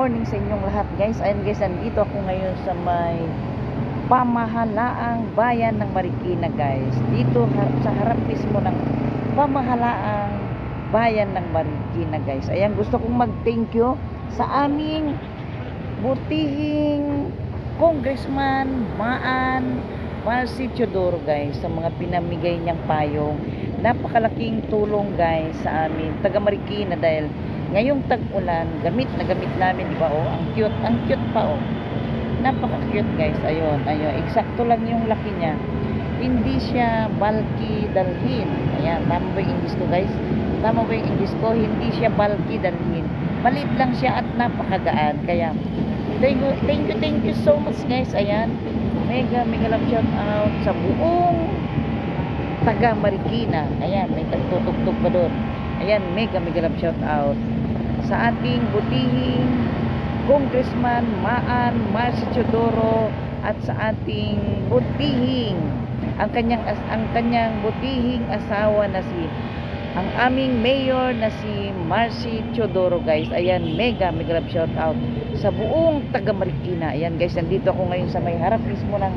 morning sa inyong lahat guys. Ayun guys, nandito ako ngayon sa may pamahalaang bayan ng Marikina guys. Dito sa harap mismo ng pamahalaang bayan ng Marikina guys. Ayan, gusto kong mag-thank you sa aming butihing Congressman Maan Marcy Teodoro guys, sa mga pinamigay niyang payong. Napakalaking tulong guys sa amin taga Marikina, dahil ngayong tag-ulan, gamit na gamit namin, di ba? Oh, ang cute pa oh. Napaka-cute guys. Ayun, eksakto lang yung laki niya. Hindi siya bulky dalhin. Ayan, tama ba yung English ko guys? Tama ba yung English ko? Hindi siya bulky dalhin. Maliit lang siya at napakagaan. Kaya thank you so much guys. Ayan, mega love shout out sa buong taga Marikina. Ayan, may tagtutugtog pa doon. Ayan, mega love shout out sa ating butihing Congressman Maan Marcy Teodoro, at sa ating butihing ang kanyang butihing asawa na ang aming mayor na si Marcy Teodoro guys. Ayan, mega love shout out sa buong taga Marikina. Ayan guys, nandito ako ngayon sa may harap mismo ng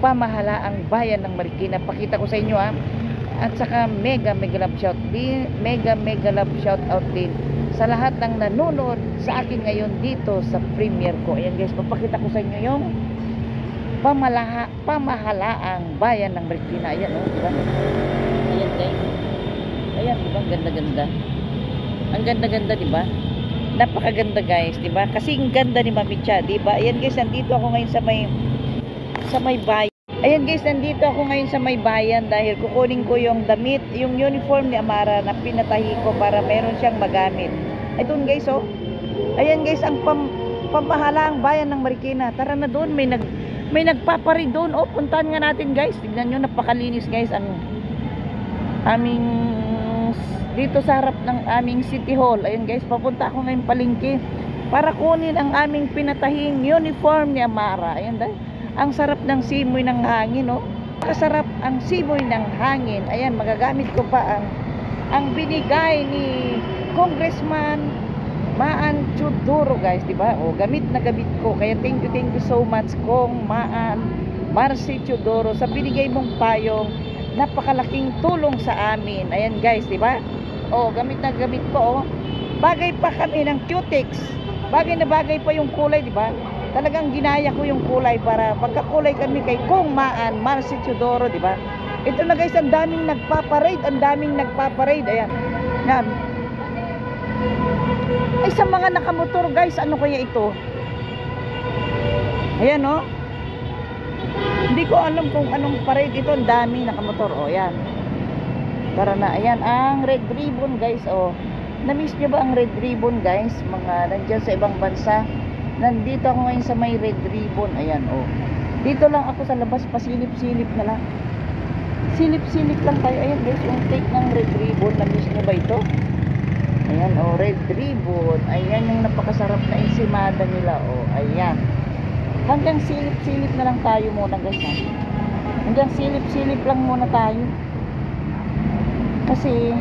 pamahalaang bayan ng Marikina. Pakita ko sa inyo ha. At saka mega love shout out din sa lahat ng nanonood sa akin ngayon dito sa premiere ko. Ayan guys, papakita ko sa inyo yung pamahalaang bayan ng Marikina. Ayan oh, diba? Ayan guys. Ayan, diba? Ganda-ganda. Ang ganda-ganda, diba? Napakaganda guys, diba? Kasi ang ganda ni Mami Cha, diba? Ayan guys, nandito ako ngayon sa may bayan. Ayan guys, nandito ako ngayon sa may bayan dahil kukunin ko yung damit, yung uniform ni Amara na pinatahi ko para meron siyang magamit. Ayun guys oh. Ayan guys, ang pamahalaang bayan ng Marikina. Tara na doon, may nagpapari doon. Oh, puntahan nga natin guys. Tignan nyo, napakalinis guys ang aming dito sa harap ng aming City Hall. Ayan guys, papunta ako ngayon palengke para kunin ang aming pinatahing uniform ni Amara. Ayan dahil ang sarap ng simoy ng hangin, oh. Kasarap ang simoy ng hangin. Ayan, magagamit ko pa ang binigay ni Congressman Maan Teodoro, guys, di ba? Oh, gamit na gamit ko. Kaya thank you so much Kong Maan Marcy Teodoro sa binigay mong payong. Napakalaking tulong sa amin. Ayan, guys, di ba? Oh, gamit na gamit ko, oh. Bagay pa kami ng cutex. Bagay na bagay pa yung kulay, di ba? Talagang ginaya ko yung kulay para pagkakulay kami kay Kong Maan Marcy Teodoro, di ba? Ito na guys, ang daming nagpaparade, ayan. Yan. Ay, sa mga nakamotor guys, ano kaya ito? Ayan oh. Hindi ko alam kung anong parade ito, ang daming nakamotor, oh, yan. Tara na, ayan, ang red ribbon guys, oh. Na-miss nyo ba ang red ribbon guys? Mga nandiyan sa ibang bansa. Nandito ako ngayon sa may red ribbon. Ayan oh. Dito lang ako sa labas, pasilip-silip na lang. Silip-silip lang tayo. Ayan guys, yung take ng red ribbon. Na-miss nyo ba ito? Ayan oh, red ribbon. Ayan yung napakasarap na ensimada nila oh. Ayan. Hanggang silip-silip na lang tayo muna guys ha. Hanggang silip-silip lang muna tayo. Kasi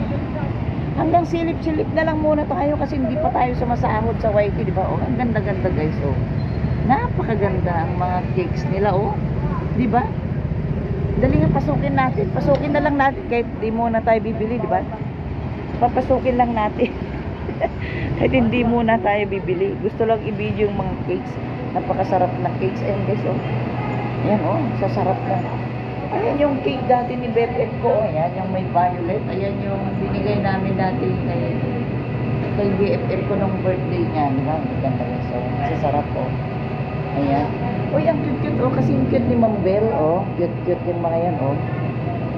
hanggang silip-silip na lang muna tayo kasi hindi pa tayo sumasahod sa YT, di ba? Oh, ang ganda-ganda guys, oh. Napakaganda ang mga cakes nila, oh. Di ba? Dali nga, pasukin natin. Pasukin na lang natin kahit di muna tayo bibili, di ba? Papasukin lang natin. Kahit hindi muna tayo bibili. Gusto lang i-video yung mga cakes. Napakasarap na cakes. Ayan guys, oh. Ayan, oh. Sasarap na. Ayan yung cake dati ni BFF ko. Ayan yung may violet. Ayan yung binigay namin dati kay BFF ko nung birthday niya. Diba? Ganda guys. So, sasarap po. Ayan. Uy, ang cute oh. Kasi yung cute ni Mambel. Oh. Cute yung mga yan. Oh.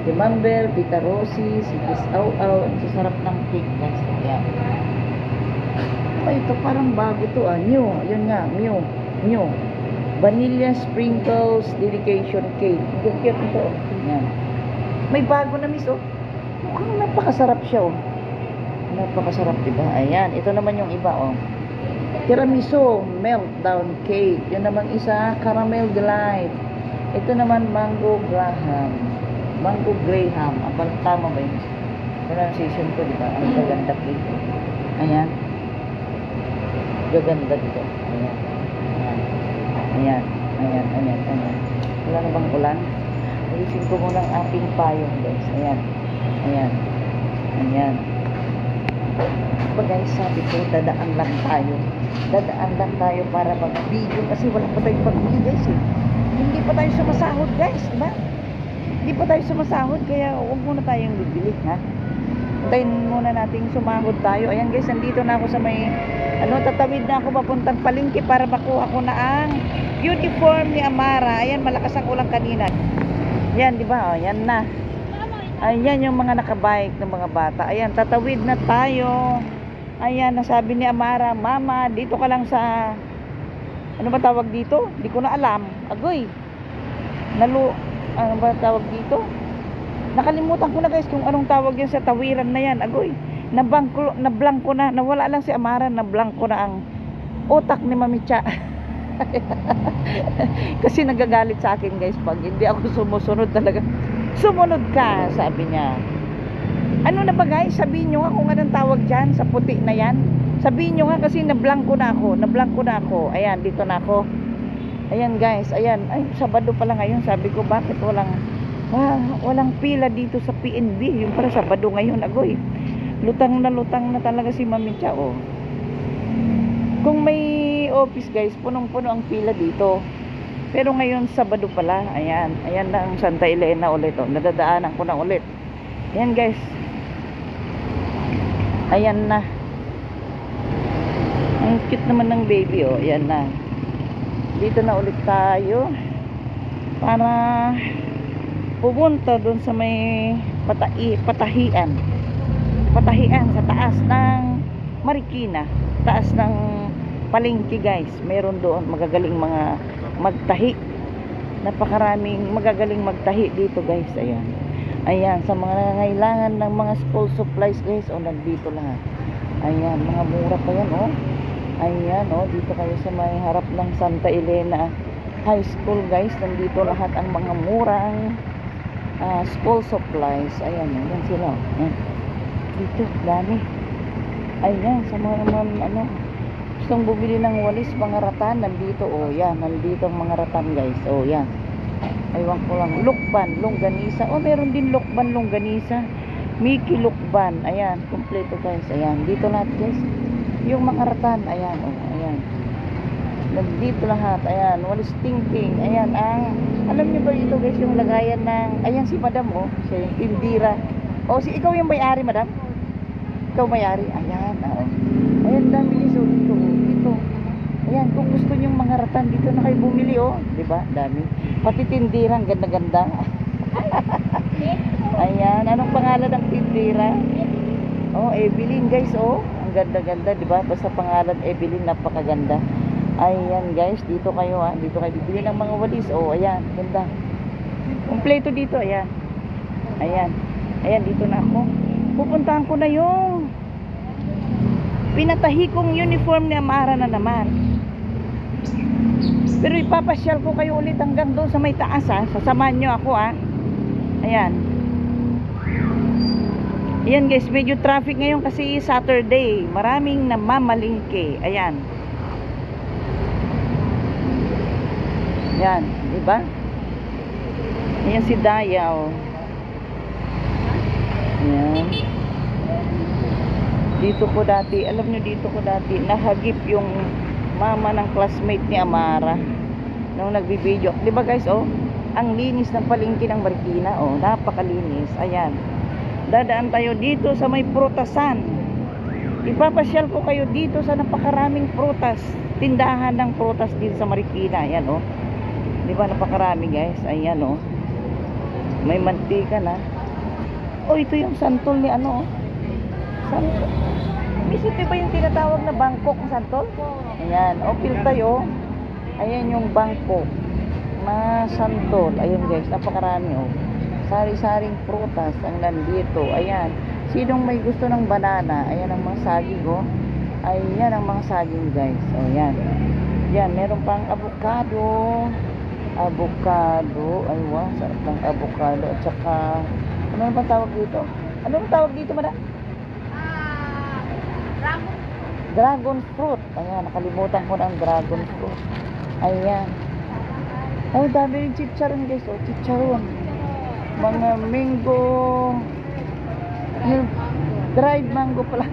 Si Mambel, Tita Rosie, si Kiss Au Au. Ang sasarap ng cake guys. Ayan. Oh, ito parang bago to ah. New. Yun nga. New. Vanilla sprinkles dedication cake. Cute ito. Yan. May bago na miss oh. Mukhang napakasarap siya oh. Napakasarap, diba? Ayan, ito naman yung iba oh. Tiramisu meltdown cake. Yan naman isa, caramel delight. Ito naman mango graham. Mango graham. Ang tama ba yun? Pronunciation ko, diba? Ang gaganda cake. Ayan. Gaganda dito. Ayan, ayan, ayan, ayan. Wala na bang ulan? Ayusin ko muna ang ating payong guys. Ayan, ayan, ayan. Diba guys, sabi ko, dadaan lang tayo. Dadaan lang tayo para mag-video kasi wala pa tayong pag-video guys eh. Hindi pa tayo sumasahod guys, diba? Hindi pa tayo sumasahod kaya huwag muna tayong bibili, ha? Tayin muna nating sumahod tayo. Ayan guys, nandito na ako sa may tatawid na ako papuntang palengke para makuha ko na ang uniform ni Amara. Ayan, malakas ang ulan kanina. Yan, di ba? Ayan na. Ayan yung mga nakabike ng mga bata. Ayan, tatawid na tayo. Ayan, nasabi ni Amara, Mama, dito ka lang sa ano ba tawag dito? Hindi ko na alam. Agoy. Ano ba tawag dito? Nakalimutan ko na guys kung anong tawag yan sa tawiran na yan. Agoy. Nablangko na. Nawala lang si Amara. Nablangko na ang utak ni Mami Cha. Kasi nagagalit sa akin guys pag hindi ako sumusunod talaga. Sumunod ka, sabi niya. Ano na ba guys? Sabihin nyo nga kung anong tawag dyan sa puti na yan. Sabihin nyo nga kasi nablangko na ako. Ayan, dito na ako. Ayan guys, ayan. Ay, Sabado pala ngayon. Sabi ko, bakit walang pila dito sa PNB? Yung para Sabado ngayon, agoy. Lutang na talaga si Mami Cha, oh. Kung may office guys, punong-puno ang pila dito. Pero ngayon Sabado pala. Ayan, ayan na ang Santa Elena ulit, oh. Nadadaanan ko na ulit. Ayan guys. Ayan na. Ang cute naman ng baby, oh. Ayan na. Dito na ulit tayo para pupunta doon sa may patahian sa taas ng Marikina, taas ng palengke guys. Meron doon magagaling mga magtahi, napakaraming magagaling magtahi dito guys. Ayan, ayan, sa mga nangangailangan ng mga school supplies guys, oh, nandito lahat. Ayan, mga mura pa yan, oh. Ayan, oh, dito kayo sa may harap ng Santa Elena High School guys. Nandito lahat ang mga murang school supplies. Ayan, ayan sila. Ayan. Dito, dami. Ayan, sa mga gustong bumili ng walis, mga ratan, nandito, oh, yan. Nandito ang mga ratan guys. Oh, yan. Aywan ko lang. Lukban, longganisa. Oh, meron din lukban, longganisa. Mickey Lukban. Ayan, kompleto guys. Ayan, dito lahat guys. Yung mga ratan, ayan, oh, ayan. Nandito lahat, ayan, walis tingting, ayan, alam niyo ba ito guys, yung lagayan ng, ayan si Madam, oh, si Indira. Oh, ikaw yung may-ari, Madam? Ikaw may-ari, ayan, oh. Ayan, dami dito, dito. Ayan, kung gusto niyo mga ratan, dito na kayo bumili, oh, diba, dami. Pati tindira, ang ganda-ganda. Ayan, anong pangalan ng tindira? Oh, Evelyn guys, oh. Ang ganda-ganda, di ba? Basta pangalan Evelyn, napakaganda. Ayan guys, dito kayo, ha. Dito kayo bibili ng mga walis. Oh, ayan, ganda. Kompleto dito, ayan. Ayan. Ayan, dito na ako. Pupuntahan ko na yung pinatahi kong uniform ni Amara na naman. Pero ipapasyal ko kayo ulit hanggang doon sa may taas, ha. Sasamahan nyo ako, ha. Ayan. Ayan guys, medyo traffic ngayon kasi Saturday. Maraming namamalingke. Ayan. Ayan, diba? Ayan si Dayaw. Ayan. Dito ko dati, alam nyo dito ko dati, nahagip yung mama ng classmate ni Amara nung nagbibideo. Diba guys, oh? Ang linis ng palengke ng Marikina, oh. Napakalinis. Ayan. Dadaan tayo dito sa may prutasan. Ipapasyal ko kayo dito sa napakaraming prutas. Tindahan ng prutas dito sa Marikina. Ayan, oh. Diba napakarami guys. Ayan, oh. May mantika na. Oh, ito yung santol ni ano, oh. Santol. Isip ba yung tinatawag na Bangkok santol? Ayan. O, tayo. Ayan yung Bangkok na santol. Ayan guys, napakarami, oh. Sari-saring prutas ang nandito. Ayan. Sinong may gusto ng banana? Ayan ang mga saging, oh. Ayan ang mga saging, guys. O, yan. Yan, meron pang avocado. Avocado. Ay, wow. Sarap ng avocado. At saka, ano ba tawag dito? Ano ang tawag dito, madam? Dragon fruit. Ayan, nakalimutan ko ng dragon fruit. Ayan. Oh, dami rin chicharon guys. Oh, chicharon. Mga mango. Yung dried mango pala.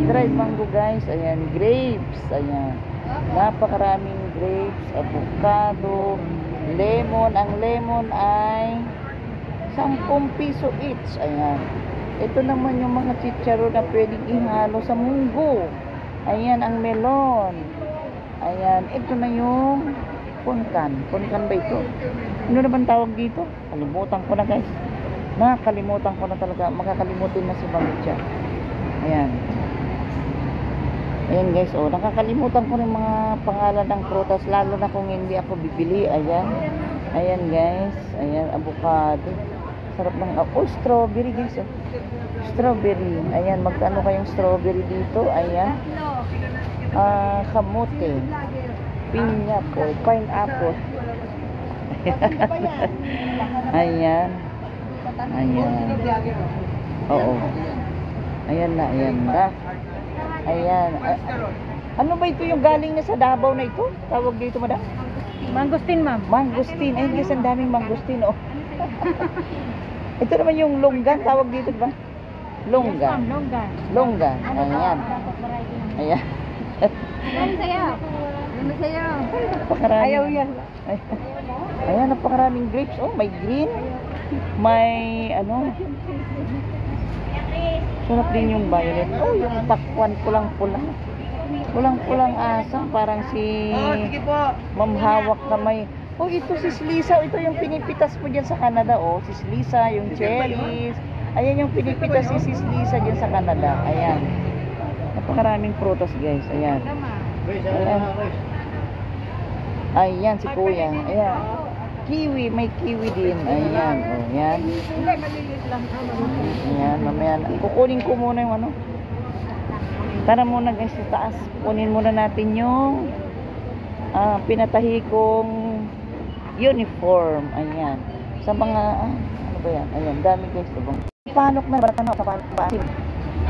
Dried mango guys. Ayan, grapes. Ayan. Napakaraming grapes, avocado, lemon. Ang lemon ay 10 piso each. Ayan. Ito naman yung mga chicharon na pwedeng ihalo sa munggo. Ayan, ang melon. Ayan, ito na yung punkan. Punkan ba ito? Ano naman tawag dito? Kalimutan ko na guys. Nakalimutan ko na talaga. Makakalimutin na si Mamitcha. Ayan. Ayan guys, oh, nakakalimutan ko ng mga pangalan ng prutas. Lalo na kung hindi ako bibili. Ayan. Ayan guys. Ayan, avocado. Sarap ng, oh, strawberry guys. Oh. Strawberry. Ayan, magkano kayong strawberry dito? Ayan. Kamote. Pineapple, pineapple. Ayan. Ayan. Oo. Ayan na, ayan na. Ayan. Ano ba ito yung galing na sa Davao na ito? Tawag dito, madam? Mangustin, ma'am. Mangustin. Ayun guys, ang daming mangustin, oh. Ito naman yung longgan, tawag dito, ba? Longgan. Longgan. Longgan. Ayan. Ayan. Ano sa'yo? Ano sa'yo? Napakaraming. Ayaw yan. Ayan, napakaraming grapes. Oh, may green. May, ano. Sarap din yung violet. Oh, yung pakwan, pulang-pulang. Pulang-pulang asang. Parang si Ma'am Hawak kamay. Oh, ito si Lisa. Ito yung pinipitas mo dyan sa Canada. Oh, si Lisa, yung cherries. Ayan yung pinipitas si Lisa dyan sa Canada. Ayan. Napakaraming prutas guys. Ayan. Ayan. Ayan si Kuya. Ayan. Kiwi. May kiwi din. Ayan. O, ayan. Ayan. Mamaya. Kukunin ko muna yung ano. Tara muna guys sa taas. Kunin muna natin yung pinatahi kong uniform. Ayan. Sa mga ano ba yan? Ayan. Dami guys. Panok na. Baratano. Sa panok ba?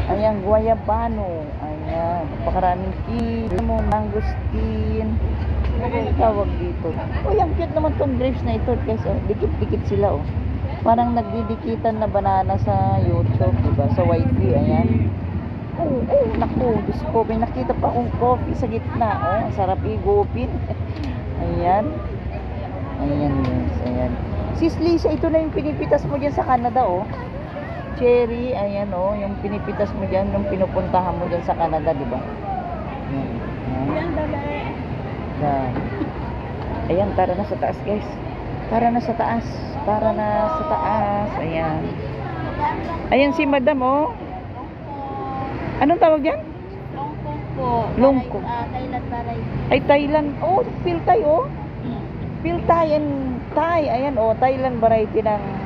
Ayan, guayabano. Ayan, napakaraming lemon, mangosteen. Ano tawag dito? Oh, yung cute naman tong grapes na ito. Guys, oh, dikit-dikit sila, oh. Parang nagdidikitan na banana sa YouTube, diba? Sa YT, ayan. Oh, naku, Diyos ko. May nakita pa akong coffee sa gitna. Oh, ang sarap igupin. Ayan. Ayan, guys. Ayan. Sis Lisa, ito na yung pinipitas mo dyan sa Canada, oh. Cherry, ayan o, yung pinipitas mo dyan, yung pinupuntahan mo dyan sa Canada, di ba? Ayan. Ayan, tara na sa taas, guys. Tara na sa taas. Tara na sa taas. Ayan. Ayan si madam, oh. Anong tawag dyan? Longkong po. Longkong. Thailand baray. Ay, Thailand. Oh, Piltay, oh. Piltay and Thai. Ayan, oh, Thailand variety ng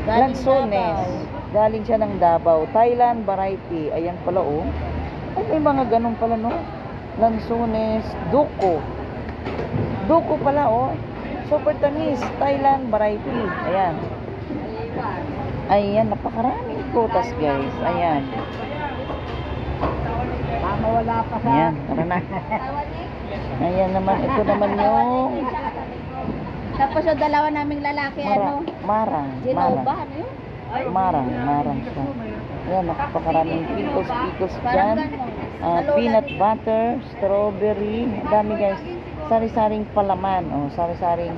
Lanzones. Galing siya ng Davao. Thailand variety. Ayan pala, oh. Ay, may mga ganun pala, no? Lanzones. Duko. Duko pala, oh. Super tamis. Thailand variety. Ayan. Ayan, napakaraming prutas, guys. Ayan. Wala pa sa... Ayan, tara na. Ayan naman. Ito naman yung... Tapos yung dalawa naming lalaki, ano? Marang. Genova, ano yun? Marang siya. Ayan, napakaraming pickles dyan. Peanut butter, strawberry. Dami guys. Sari-saring palaman. Oh, sari-saring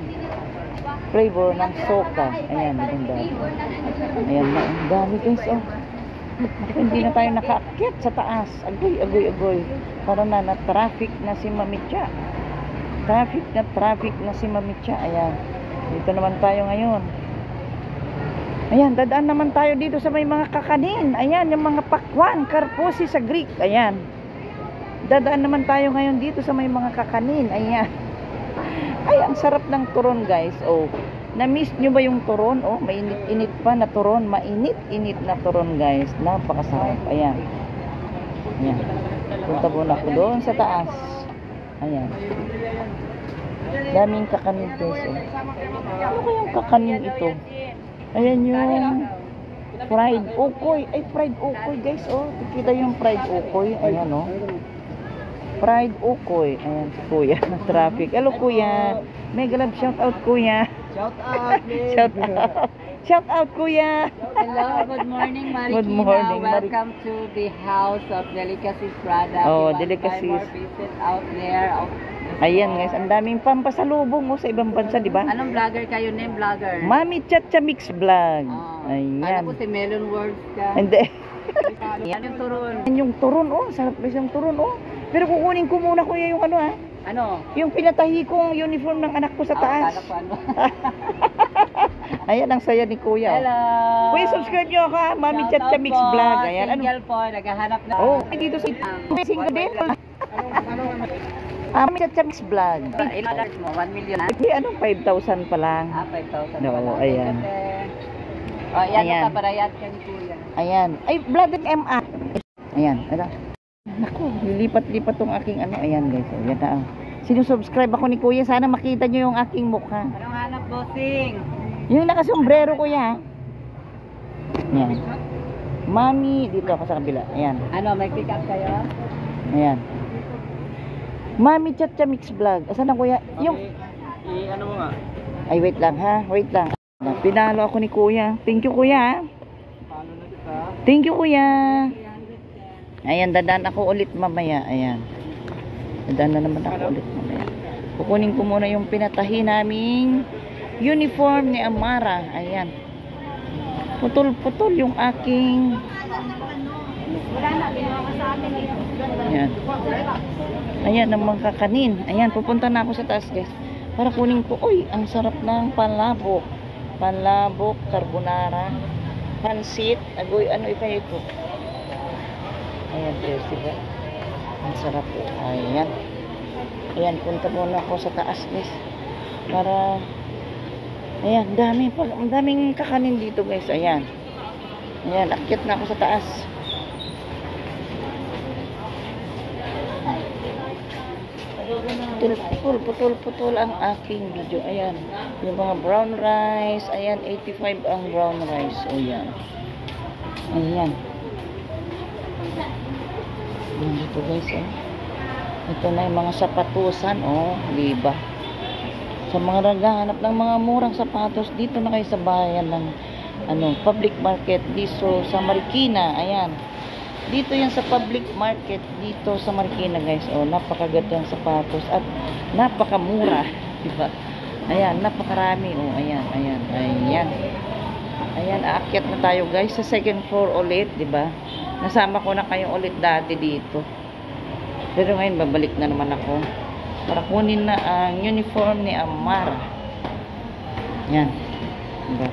flavor ng soka. Ayan, maganda. Ayan na. Ang dami guys. Oh. Hindi na tayo nakaakyat sa taas. Agoy. Para na traffic na si Mamitcha. Traffic na si Mamitcha. Ayan. Dito naman tayo ngayon. Ayan, dadaan naman tayo dito sa may mga kakanin. Ayan, yung mga pakwan, karposi sa Greek. Ayan. Dadaan naman tayo ngayon dito sa may mga kakanin. Ayan. Ay, ang sarap ng turon, guys. Oh, na-miss nyo ba yung turon? Oh, mainit-init pa na turon. Mainit-init na turon, guys. Napakasarap. Ayan. Ayan. Punta muna ako doon sa taas. Ayan. Daming kakanin, guys. Oh. Ano kayong kakanin ito? Ayan yung fried ukoy. Ay, fried ukoy, guys. Oh, kita yung fried ukoy. Ayan, oh. Fried ukoy. Ayan si Kuya. Traffic. Hello, Kuya. Mega love shout out kuya. Shout out, Lynn. Shout out. Shout out kuya. Hello, good morning, Marikina. Good morning, Welcome to the house of Delicacies Product. Oh, You want to Delicacies. buy more visit out there. Ayan guys, ang daming pampasalubong sa ibang bansa, di ba? Anong vlogger kayo? Name vlogger? Mami Chacha Mix Vlog. Oh. Ayan. Ano po si Melon Words ka? Hindi. Yan yung turon. Yan yung turon, oh. Sarap guys yung turon, oh. Pero kukunin ko muna kuya yung ano, ha. Ano? Yung pinatahi kong uniform ng anak ko sa taas. Akala ko ano? Ayan, ang saya ni kuya. Hello! Kuya, subscribe nyo ako, ha. Mami Shout Chacha out Mix po. Vlog. Ayan, ano. Single po, naghahanap na. Oh, dito sa single din. Mami Chacha Mix Vlog. Ilan dollars mo? 1 million na? Eh, anong 5,000 pa lang? 5,000 No, pala. ayan. Oh, yan Ayan. ka para yan ka ni Kuya. Ayan. Ay, blood and MR. Ayan. Ito. Naku, lilipat-lipat tong aking ano. Ayan guys. Ayan na. Sinusubscribe ako ni kuya. Sana makita nyo yung aking mukha. Anong hanap, bossing? Yung nakasombrero kuya. Ayan. Mami, dito ako sa kabila. Ayan. Ano, may pick up kayo? Ayan. Mami Chacha Mix Vlog. Asan na kuya? Yung... Ano mo nga? Ay, wait lang ha. Wait lang. Pinalo ako ni kuya. Thank you kuya. Paano na kita? Thank you kuya. Ayan, dadaan ako ulit mamaya. Ayan. Dadaan na naman ako ulit mamaya. Kukunin ko muna yung pinatahi naming uniform ni Amara. Ayan. Putol-putol yung aking... Ayan. Ayan ang mga kakanin. Ayan, pupunta na ako sa taas guys. Para kunin ko. Uy, ang sarap ng panlabok. Panlabok, carbonara, pansit. Agoy, ano iba ito? Ayan guys, diba? Ang sarap po. Ayan. Ayan, punta muna ako sa taas guys. Para... Ayan, ang daming kakanin dito guys. Ayan. Ayan, akyat na ako sa taas. Putol ang aking video. Ayan. Yung mga brown rice. Ayan, 85 ang brown rice. O yan. Ayan. Ayan dito guys. Oh. Ito na yung mga sapatusan. Oh, diba? Sa mga naghahanap ng mga murang sapatos, dito na kayo sa bayan ng public market dito sa Marikina. Ayan. Dito yan sa public market dito sa Marikina guys. Oh, napakagandang sapatos at napakamura, di ba? Ayan, napakarami. Oh, ayan. Ayan, aakyat na tayo guys sa second floor ulit, di ba? Nasama ko na kayo ulit dati dito. Pero ngayon babalik na naman ako para kunin na ang uniform ni Amara. Ayan. Diba?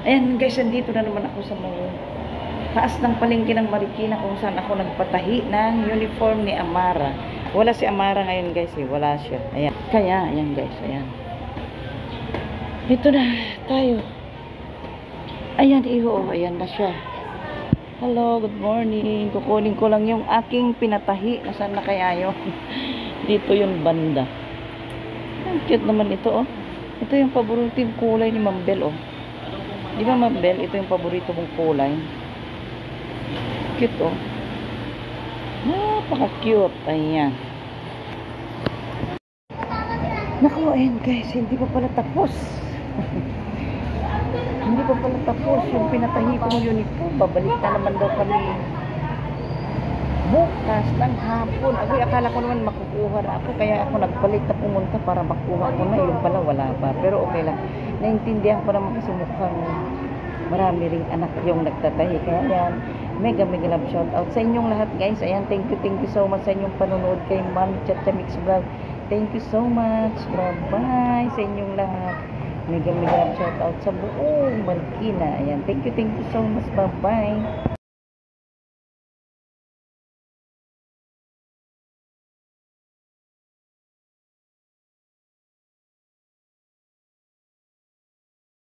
Ayan guys, andito na naman ako sa mga taas ng palengke ng Marikina kung saan ako nagpatahi ng uniform ni Amara. Wala si Amara ngayon guys eh. Wala siya. Ayan. Kaya, ayan guys. Ayan. Ito na tayo. Ayan, iho. Ayan na siya. Hello, good morning. Kukunin ko lang yung aking pinatahi. Nasaan na kaya yun? Dito yung banda. Ang cute naman ito oh. Ito yung paboritong kulay ni Mambel oh. Di ba Mambel? Ito yung paborito mong kulay. Cute oh. Napaka-cute. Ayan. Naku, ayan guys. Hindi pa pala tapos. Hindi pa pala tapos yung pinatahi kong uniform. Babalik na naman daw kami bukas ng hapon. Agoy, akala ko naman makukuha na ako. Kaya ako nagpalit na pumunta para makuha ko na. Yung pala wala pa. Pero okay lang. Naintindihan ko naman kasi mukhang marami ring anak yung nagtatahi. Kaya yan, mega love shout out sa inyong lahat guys. Ayan, thank you so much sa inyong panonood kay Mami Chacha Mix Vlog. Thank you so much. Bye bye sa inyong lahat. Mega love shout out sa buong Marikina. Ayan, thank you so much. Bye bye.